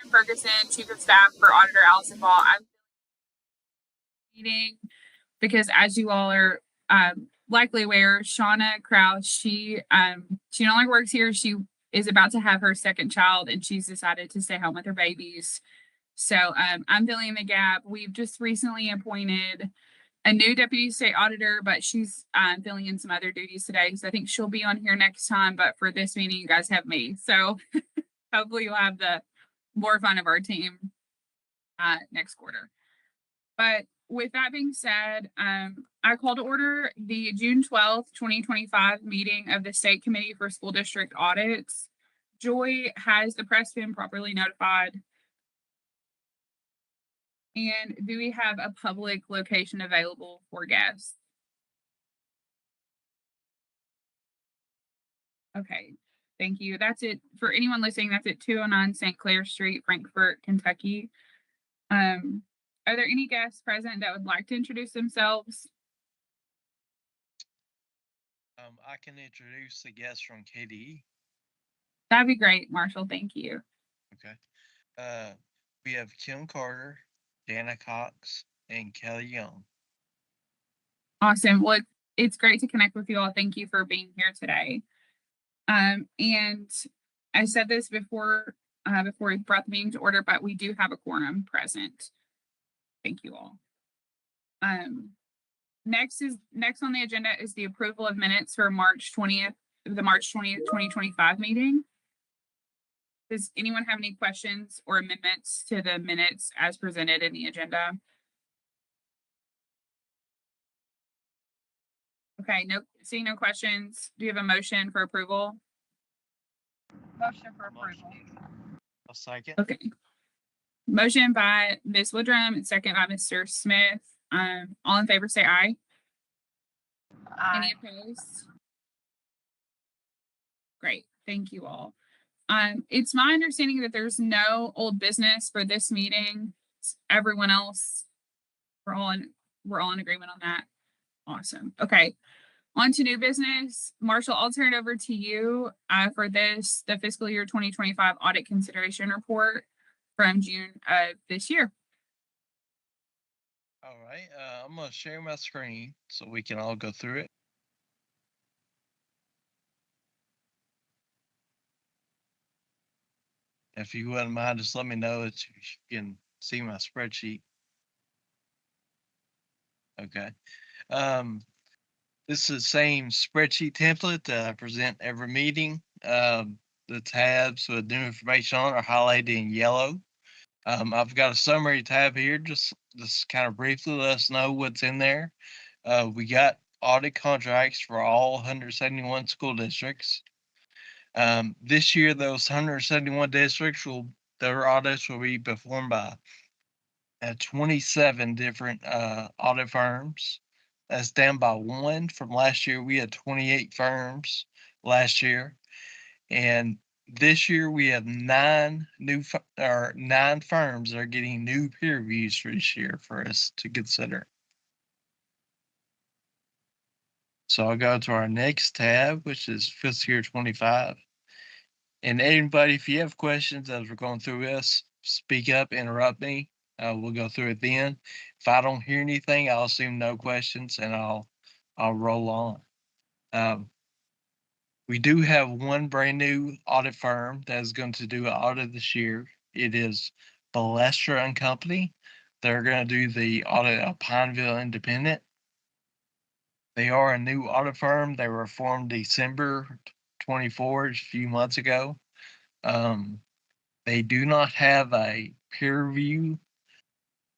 Ferguson, Chief of Staff for Auditor Allison Ball. I'm meeting because, as you all are likely aware, Shauna Kraus, she no longer works here. She is about to have her second child, and she's decided to stay home with her babies. So I'm filling the gap. We've just recently appointed a new deputy state auditor, but she's filling in some other duties today. So I think she'll be on here next time. But for this meeting, you guys have me. So hopefully you'll have the more fun of our team next quarter. But with that being said, I call to order the June 12th, 2025 meeting of the State Committee for School District Audits. Joy, has the press been properly notified? And do we have a public location available for guests? Okay, thank you. That's it. For anyone listening, that's at 209 St. Clair Street, Frankfort, Kentucky. Are there any guests present that would like to introduce themselves? I can introduce the guests from KDE. That'd be great, Marshall. Thank you. Okay. We have Kim Carter, Dana Cox, and Kelly Young. Awesome. Well, it's great to connect with you all. Thank you for being here today. And I said this before we brought the meeting to order, but we do have a quorum present. Thank you all. Next on the agenda is the approval of minutes for March 20th, 2025 meeting. Does anyone have any questions or amendments to the minutes as presented in the agenda? Okay, seeing no questions. Do you have a motion for approval? Motion for approval. A second. Okay. Motion by Ms. Woodrum and second by Mr. Smith. All in favor say aye. Aye. Any opposed? Great, thank you all. It's my understanding that there's no old business for this meeting. Everyone else, we're all in agreement on that. Awesome. Okay. On to new business. Marshall, I'll turn it over to you for the fiscal year 2025 audit consideration report from June of this year. All right. I'm going to share my screen so we can all go through it. If you wouldn't mind, just let me know that you can see my spreadsheet. Okay. This is the same spreadsheet template that I present every meeting. The tabs with new information on are highlighted in yellow. I've got a summary tab here, just kind of briefly let us know what's in there. We got audit contracts for all 171 school districts. This year, those 171 districts their audits will be performed by 27 different audit firms. That's down by one from last year. We had 28 firms last year, and this year we have 9 firms that are getting new peer reviews for this year for us to consider. So I'll go to our next tab, which is fiscal year 25. And anybody, if you have questions as we're going through this, speak up, interrupt me. We'll go through it then. If I don't hear anything, I'll assume no questions and I'll roll on. We do have one brand new audit firm that is going to do an audit this year. It is Balestra and Company. They're going to do the audit of Pineville Independent. They are a new audit firm. They were formed December 24, a few months ago. They do not have a peer review.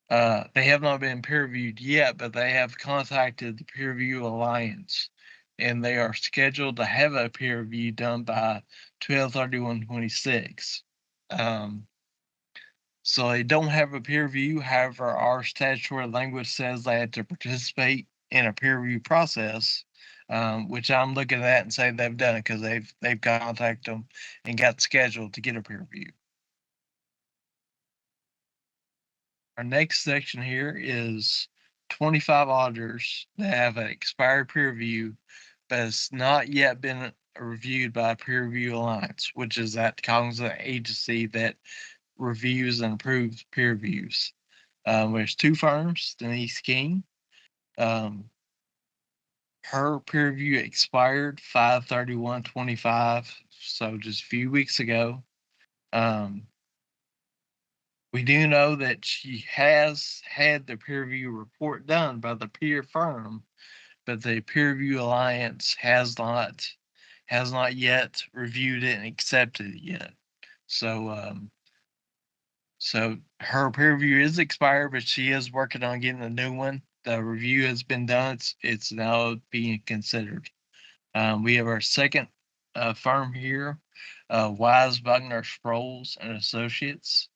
They have not been peer reviewed yet, but they have contacted the Peer Review Alliance, and they are scheduled to have a peer review done by 12/31/26. So they don't have a peer review. However, our statutory language says they have to participate in a peer review process, which I'm looking at and say they've done it because they've contacted them and got scheduled to get a peer review. Our next section here is 25 auditors that have an expired peer review, but has not yet been reviewed by a Peer Review Alliance, which is that cognizant agency that reviews and approved peer reviews. There's two firms, Denise King. Her peer review expired 5/31/25, so just a few weeks ago. We do know that she has had the peer review report done by the peer firm, but the peer review alliance has not yet reviewed it and accepted it yet. So her peer review is expired, but she is working on getting a new one. The review has been done. It's now being considered. We have our second firm here, Wise Wagner Sproles and Associates.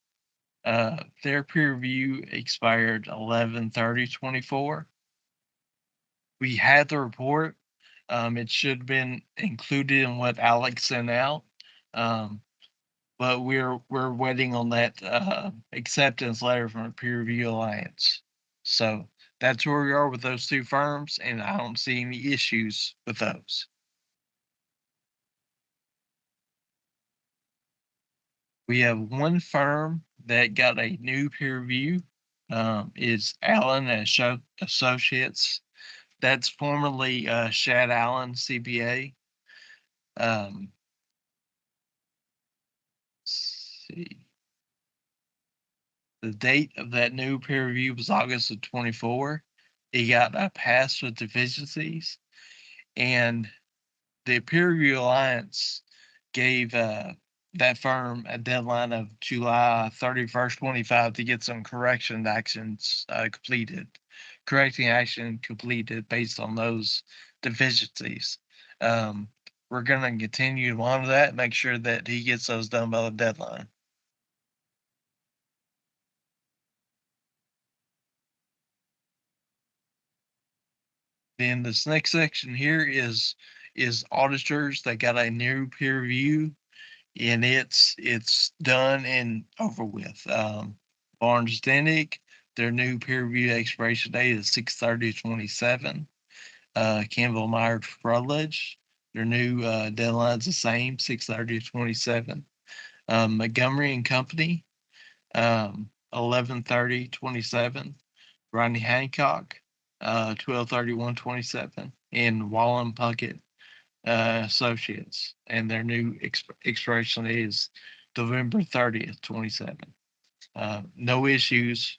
Their peer review expired 11/30/24. We had the report. It should have been included in what Alex sent out. But we're waiting on that acceptance letter from the Peer Review Alliance. So that's where we are with those two firms, and I don't see any issues with those. We have one firm that got a new peer review. It's Allen and Associates. That's formerly Shad Allen CPA. Let's see. The date of that new peer review was August of 24. It got a pass with deficiencies, and the Peer Review Alliance gave that firm a deadline of July 31st, 25 to get some correction actions completed. Correcting action completed based on those deficiencies. We're going to continue to monitor that, make sure that he gets those done by the deadline. Then this next section here is auditors that got a new peer review, and it's done and over with. Barnes Dennick, their new peer review expiration date is 6/30/27. Campbell Myers Rutledge, their new deadline's the same, 6/30/27. Montgomery and Company, 11/30/27. Rodney Hancock, 12/31/27, and Wallen Puckett Associates, and their new expiration date is November 30th, 27. No issues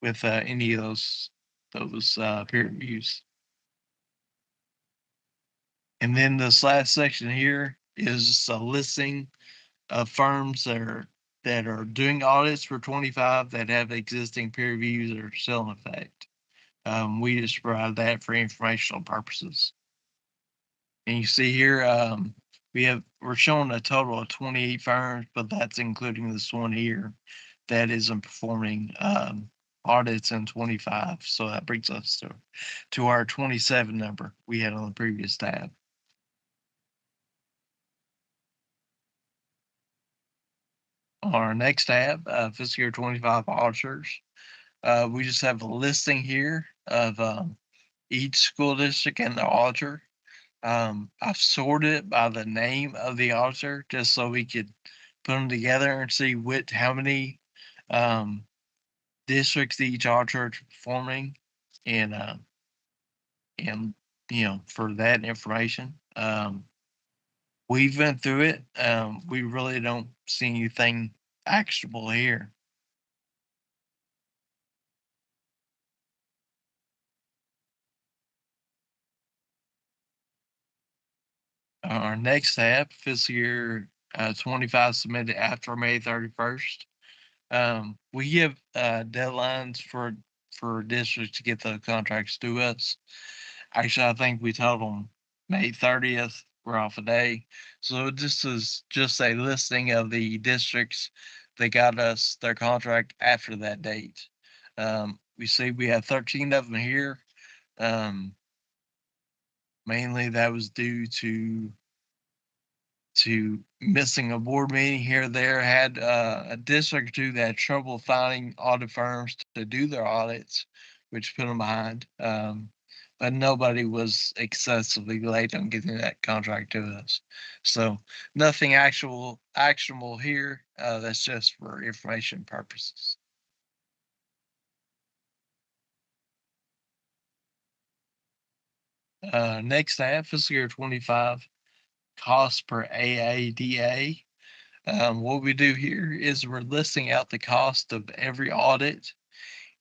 with any of those peer reviews. And then this last section here is a listing of firms that are doing audits for 25 that have existing peer reviews that are still in effect. We just provide that for informational purposes. And you see here, we're showing a total of 28 firms, but that's including this one here that isn't performing audits in 25. So that brings us to our 27 number we had on the previous tab. On our next tab, fiscal year 25 auditors, we just have a listing here of each school district and the auditor. I've sorted it by the name of the auditor just so we could put them together and see how many districts each auditor is performing, and for that information. We've been through it. We really don't see anything actionable here. Our next tab, fiscal year 25 submitted after May 31st. We give deadlines for districts to get the contracts to us. Actually, I think we told them May 30th. We're off a day. So this is just a listing of the districts that got us their contract after that date. We see we have 13 of them here. Mainly that was due to missing a board meeting here or there. Had a district or two that had trouble finding audit firms to do their audits, which put them behind. but nobody was excessively late on getting that contract to us. So nothing actionable here. That's just for information purposes. Next tab, fiscal year 25, cost per AADA. What we do here is we're listing out the cost of every audit,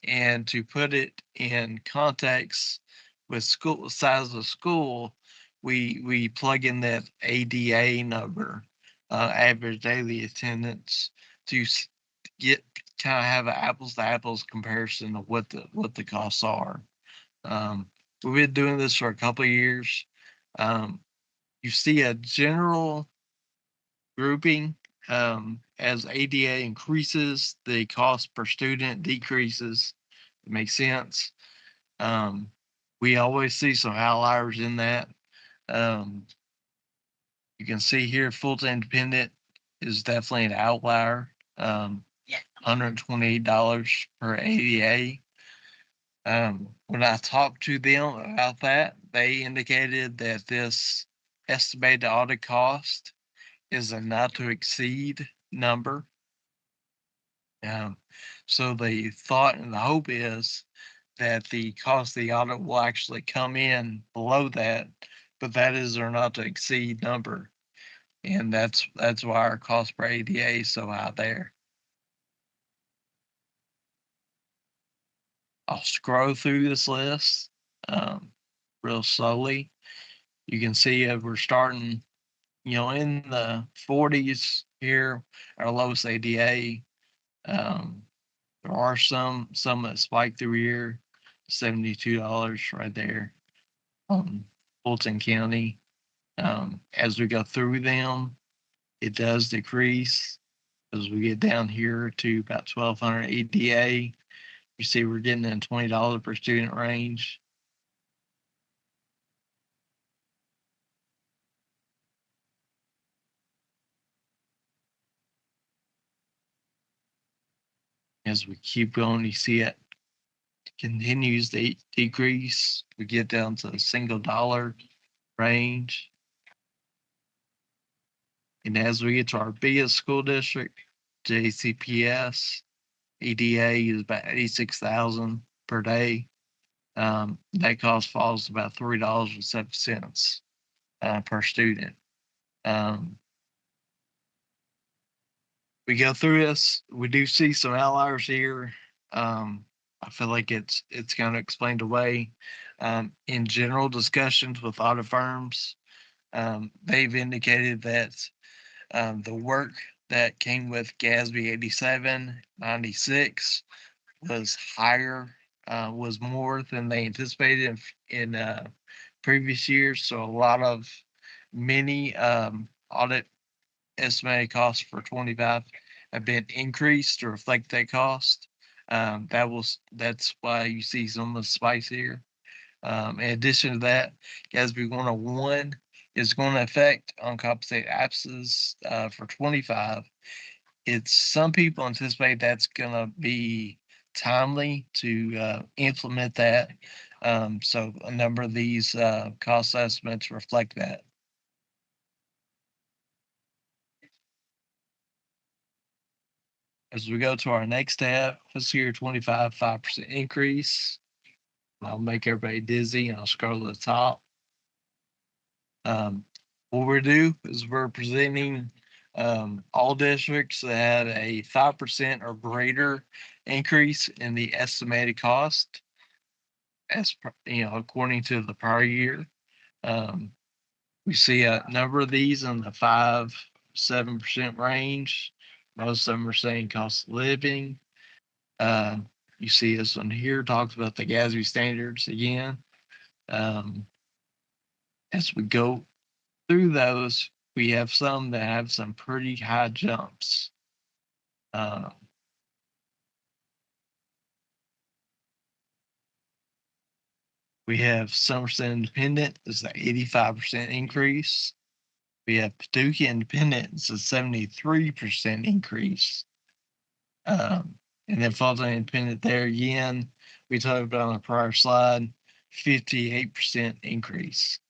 and to put it in context with school size of school, we plug in that ADA number, average daily attendance, to get kind of have an apples to apples comparison of what the costs are. We've been doing this for a couple of years. You see a general grouping. As ADA increases, the cost per student decreases. It makes sense. We always see some outliers in that. You can see here, full-time independent is definitely an outlier. $128 per ADA. When I talked to them about that, they indicated that this estimated audit cost is a not to exceed number. So the thought and the hope is that the cost of the audit will actually come in below that, but that is our not to exceed number. And that's why our cost per ADA is so high there. I'll scroll through this list real slowly. You can see we're starting, in the 40s here, our lowest ADA. There are some that spike through here, $72 right there. Fulton County. As we go through them, it does decrease as we get down here to about 1,200 ADA. You see, we're getting in $20 per student range. As we keep going, you see it continues to decrease. We get down to the single dollar range. And as we get to our biggest school district, JCPS, EDA is about 86,000 per day. That cost falls to about $3.07 per student. We go through this. We do see some outliers here. I feel like it's kind of explained away. In general discussions with audit firms, they've indicated that the work that came with GASB 87, 96 was higher, was more than they anticipated in previous years. So a lot of many audit estimated costs for 25 have been increased to reflect that cost. That's why you see some of the spikes here. In addition to that, GASB 101 is going to affect uncompensated absences for 25. It's some people anticipate that's going to be timely to implement that. So a number of these cost estimates reflect that. As we go to our next tab, fiscal year 25, 5% increase. I'll make everybody dizzy and I'll scroll to the top. What we do is we're presenting all districts that had a 5% or greater increase in the estimated cost, as according to the prior year. We see a number of these in the 5-7% range. Most of them are saying cost of living. You see this one here talks about the GASB standards again. As we go through those, we have some that have some pretty high jumps. We have Somerset Independent is the 85% increase. We have Paducah Independent is a 73% increase. And then Fulton Independent there again, we talked about on the prior slide, 58% increase.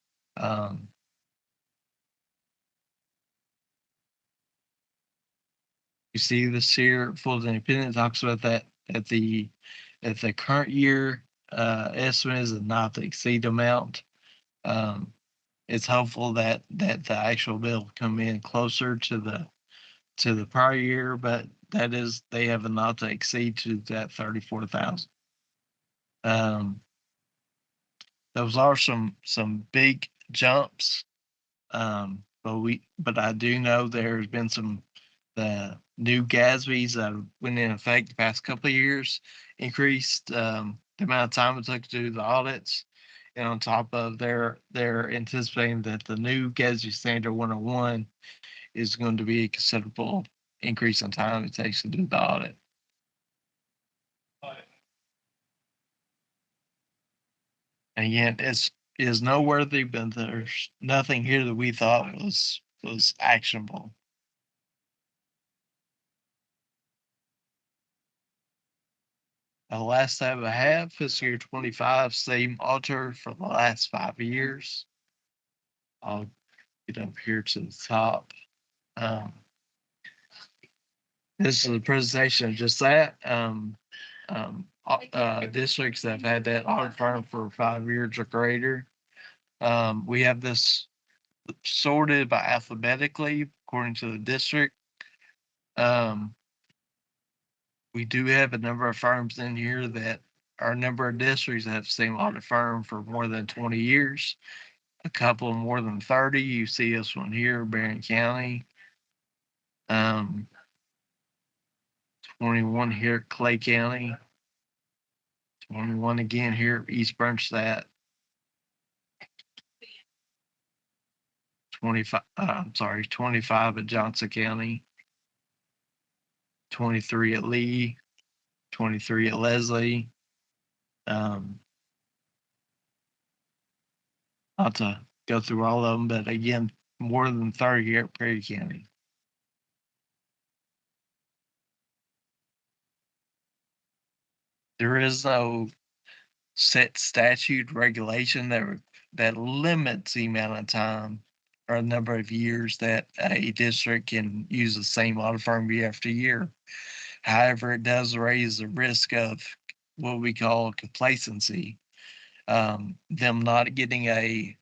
You see this here, Fulton Independent talks about that at the current year estimate is a not to exceed amount. It's hopeful that the actual bill will come in closer to the prior year, but that is, they have a not to exceed to that 34,000. Those are some big jumps. But I do know there's been the new GASBs that went in effect the past couple of years increased the amount of time it took to do the audits. And on top of they're anticipating that the new GASB standard 101 is going to be a considerable increase in time it takes to do the audit. And yet it is noteworthy, but there's nothing here that we thought was actionable. The last tab I have, fiscal year 25, same auditor for the last 5 years. I'll get up here to the top. This is a presentation of just that. Districts that have had that audit firm for 5 years or greater. We have this sorted by alphabetically according to the district. We do have a number of firms in here that are a number of districts that have the same audit firm for more than 20 years. A couple more than 30. You see this one here, Barron County. 21 here, Clay County. 21 again here, East Bernstadt. 25 at Johnson County. 23 at Lee. 23 at Leslie. Not to go through all of them, but again, more than 30 here at Prairie County. There is no set statute regulation that limits the amount of time or a number of years that a district can use the same audit firm year after year. However, it does raise the risk of what we call complacency, them not getting a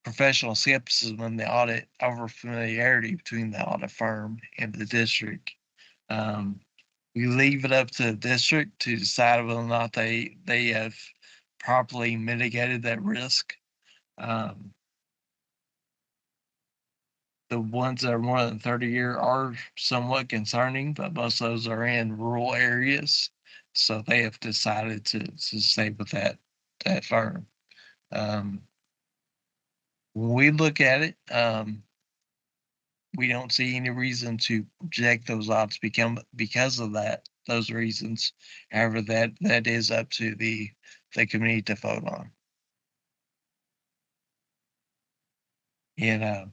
professional skepticism in the audit, over familiarity between the audit firm and the district. We leave it up to the district to decide whether or not they have properly mitigated that risk. The ones that are more than 30 years are somewhat concerning, but most of those are in rural areas. So they have decided to stay with that firm. When we look at it, we don't see any reason to project those odds because of those reasons. However, that is up to the committee to vote on. And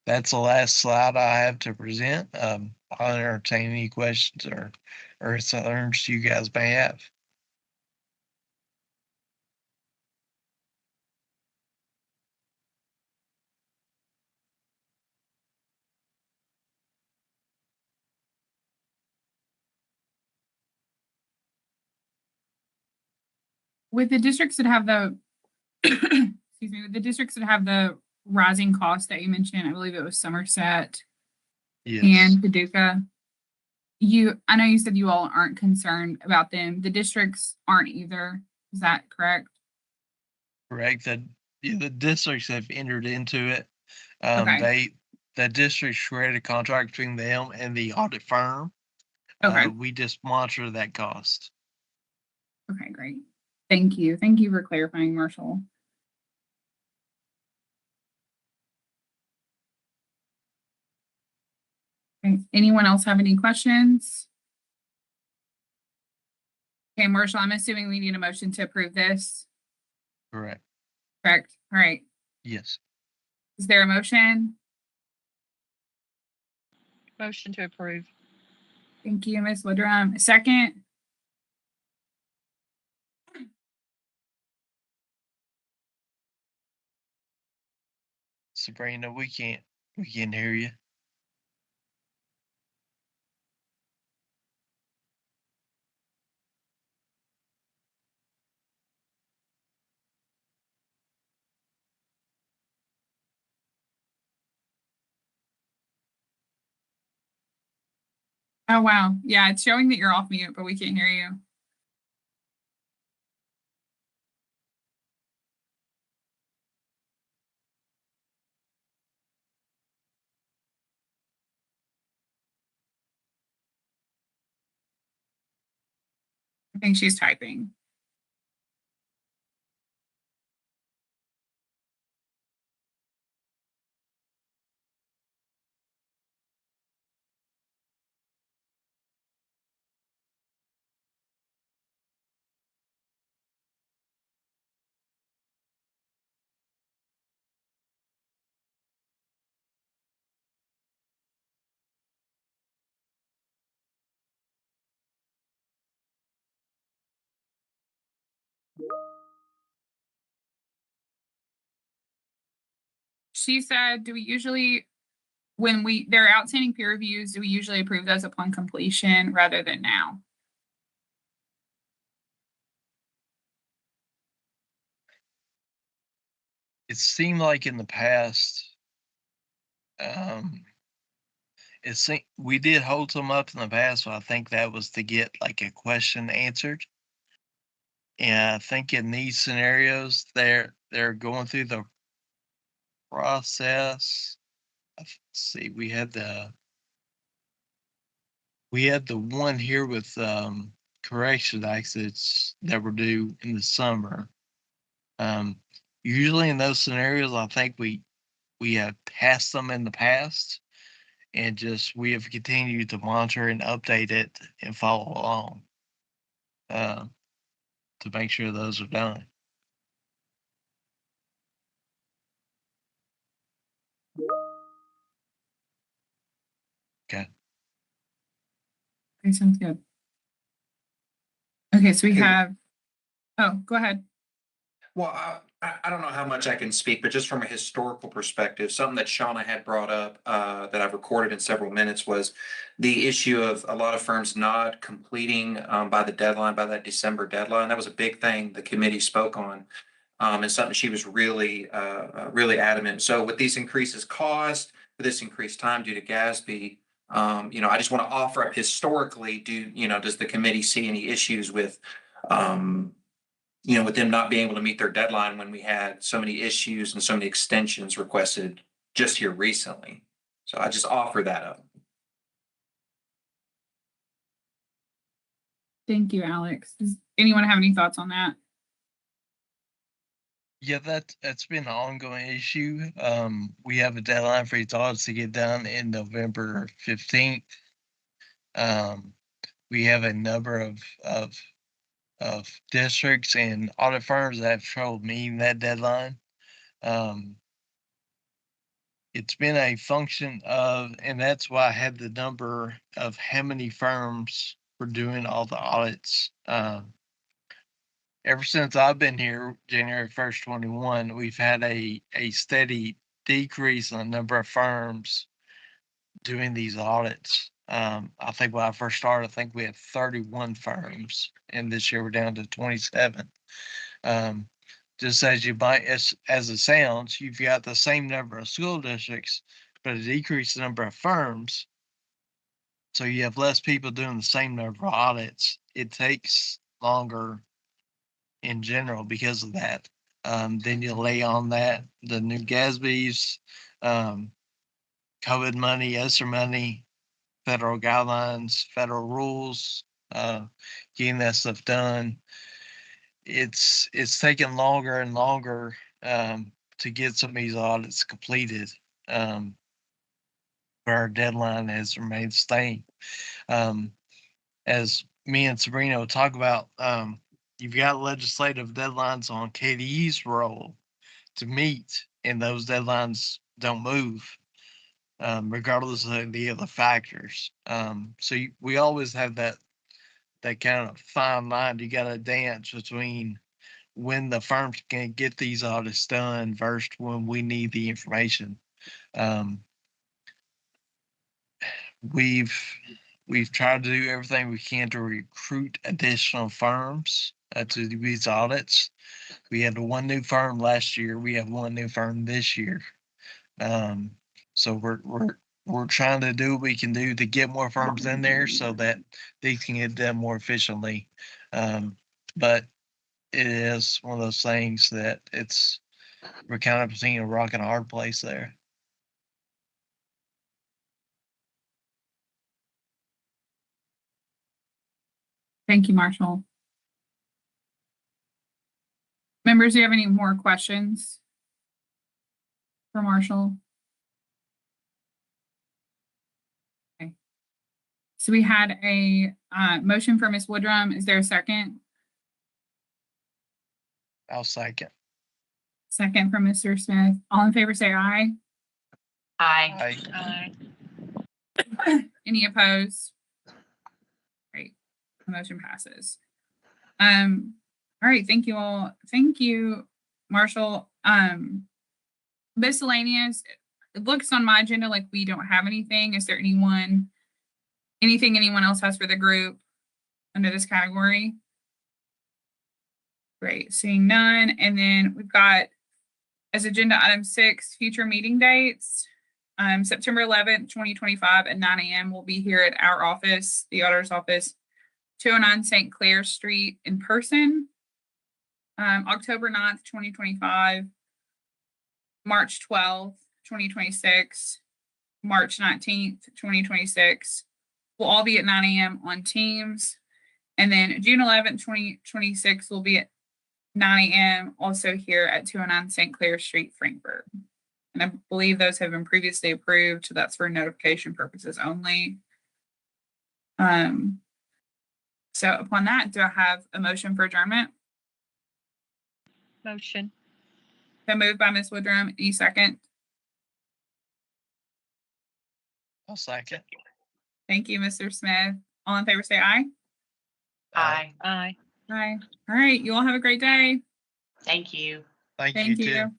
that's the last slide I have to present. I'll entertain any questions or concerns you guys may have. With the districts that have the excuse me, with the districts that have the rising costs that you mentioned, I believe it was Somerset and Paducah. I know you said you all aren't concerned about them. The districts aren't either. Is that correct? Correct. The districts have entered into it. Okay. The districts created a contract between them and the audit firm. Okay. We just monitor that cost. Okay, great. Thank you. Thank you for clarifying, Marshall. Okay. Anyone else have any questions? Okay, Marshall, I'm assuming we need a motion to approve this. Correct. Correct. All right. Yes. Is there a motion? Motion to approve. Thank you, Ms. Woodrum. Second? Sabrina, we can't hear you. Oh, wow. Yeah, it's showing that you're off mute, but we can't hear you. I think she's typing. She said, do we usually, when there are outstanding peer reviews, do we usually approve those upon completion rather than now? It seemed like in the past, we did hold some up in the past, but I think that was to get like a question answered. And I think in these scenarios, they're going through the process. Let's see, we had the one here with correction exits that were due in the summer. Usually in those scenarios, I think we have passed them in the past, and just we have continued to monitor and update it and follow along to make sure those are done. Okay. Okay, sounds good. Okay, so we Hey. have, oh, go ahead. Well, I don't know how much I can speak, but just from a historical perspective, something that Shauna had brought up that I've recorded in several minutes was the issue of a lot of firms not completing by the deadline, by that December deadline. That was a big thing the committee spoke on, and something she was really adamant. So with these increases cost, with this increased time due to GASB, I just want to offer up historically, does the committee see any issues with with them not being able to meet their deadline when we had so many issues and so many extensions requested just here recently. So I just offer that up. Thank you, Alex. Does anyone have any thoughts on that? Yeah, that's been an ongoing issue. We have a deadline for these audits to get done in November 15th. We have a number of districts and audit firms that have trouble meeting that deadline. It's been a function of, and that's why I had the number of how many firms were doing all the audits. Ever since I've been here, January 1st, 21, we've had a steady decrease in the number of firms doing these audits. I think when I first started, I think we had 31 firms, and this year we're down to 27. Just as you might, as it sounds, you've got the same number of school districts, but a decreased number of firms. So you have less people doing the same number of audits. It takes longer in general because of that. Then you lay on that the new GASBs, COVID money, ESSER money, federal guidelines, federal rules, getting that stuff done. It's taken longer and longer to get some of these audits completed. But our deadline has remained the same. As me and Sabrina will talk about, you've got legislative deadlines on KDE's role to meet, and those deadlines don't move, regardless of the other factors. So we always have that kind of fine line you got to dance between when the firms can get these audits done versus when we need the information. Um, we've tried to do everything we can to recruit additional firms to do these audits. We had one new firm last year. We have one new firm this year. So we're trying to do what we can do to get more firms in there so that they can get done more efficiently. But it is one of those things that we're kind of seeing a rock and a hard place there. Thank you, Marshall. Members, do you have any more questions for Marshall? Okay. So we had a motion for Ms. Woodrum. Is there a second? I'll second. Second from Mr. Smith. All in favor say aye. Aye. Any opposed? Great. The motion passes. All right, thank you all. Thank you, Marshall. Miscellaneous. It looks on my agenda like we don't have anything. Is there anything anyone else has for the group under this category? Great, seeing none. And then we've got as agenda item 6, future meeting dates. September 11th, 2025 at 9 a.m. We'll be here at our office, the auditor's office, 209 St. Clair Street in person. October 9th, 2025, March 12th, 2026, March 19th, 2026. We'll all be at 9 a.m. on Teams. And then June 11th, 2026 will be at 9 a.m. also here at 209 St. Clair Street, Frankfurt. And I believe those have been previously approved, so that's for notification purposes only. So upon that, do I have a motion for adjournment? Motion. So moved by Ms. Woodrum. Any second? I'll second. Thank you, Mr. Smith. All in favor say aye. Aye. Aye. All right. You all have a great day. Thank you. Thank you Thank too. you.